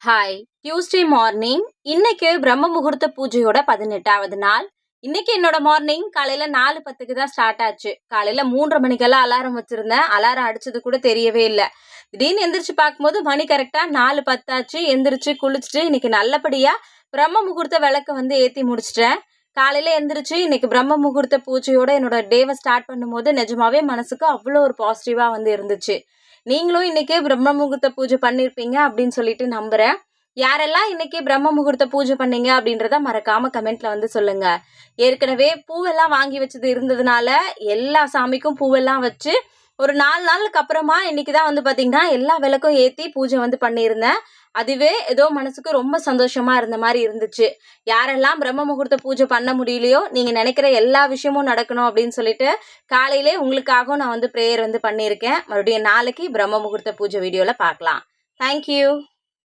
Hi. Tuesday morning. இன்னைக்கு பிரம்ம முகூர்த்த பூஜையோட 18வது நாள். இன்னைக்கு என்னோட மார்னிங் காலையில 4:10க்கு தான் ஸ்டார்ட் ஆச்சு. காலையில 3:30 மணிக்கெல்லாம் அலாரம் வச்சிருந்தேன். அலாரம் அடிச்சது கூட தெரியவே இல்ல. திடீர்னு எந்திரிச்சு பார்க்கும்போது மணி கரெக்ட்டா 4:10 ஆச்சு. எந்திரிச்சு குளிச்சுட்டு இன்னைக்கு நல்லபடியா பிரம்ம முகூர்த்த விளக்க ஏத்தி முடிச்சுட்டேன். காலையில எந்திரிச்சு இன்னைக்கு பிரம்ம முகூர்த்த பூஜையோட என்னோட டேவ ஸ்டார்ட் பண்ணும்போது நிஜமாவே மனசுக்கு அவ்வளோ ஒரு பாசிட்டிவா இருந்துச்சு. நீங்களும் இன்னைக்கு பிரம்ம முகூர்த்த பூஜை பண்ணியிருப்பீங்க அப்படின்னு சொல்லிட்டு நம்புறேன். யாரெல்லாம் இன்னைக்கு பிரம்ம முகூர்த்த பூஜை பண்ணீங்க அப்படின்றத மறக்காம கமெண்ட்ல சொல்லுங்க. ஏற்கனவே பூவெல்லாம் வாங்கி வச்சது இருந்ததுனால எல்லா சாமிக்கும் பூவெல்லாம் வச்சு ஒரு 4 நாளுக்கு அப்புறமா இன்னைக்கு தான் பார்த்தீங்கன்னா எல்லா விளக்கும் ஏத்தி பூஜை பண்ணியிருந்தேன். அதுவே ஏதோ மனசுக்கு ரொம்ப சந்தோஷமா இருந்த மாதிரி இருந்துச்சு. யாரெல்லாம் பிரம்ம முகூர்த்த பூஜை பண்ண முடியலையோ, நீங்க நினைக்கிற எல்லா விஷயமும் நடக்கணும் அப்படின்னு சொல்லிட்டு காலையிலே உங்களுக்காகவும் நான் பிரேயர் பண்ணியிருக்கேன். மறுபடியும் நாளைக்கு பிரம்ம முகூர்த்த பூஜை வீடியோல பார்க்கலாம். தேங்க்யூ.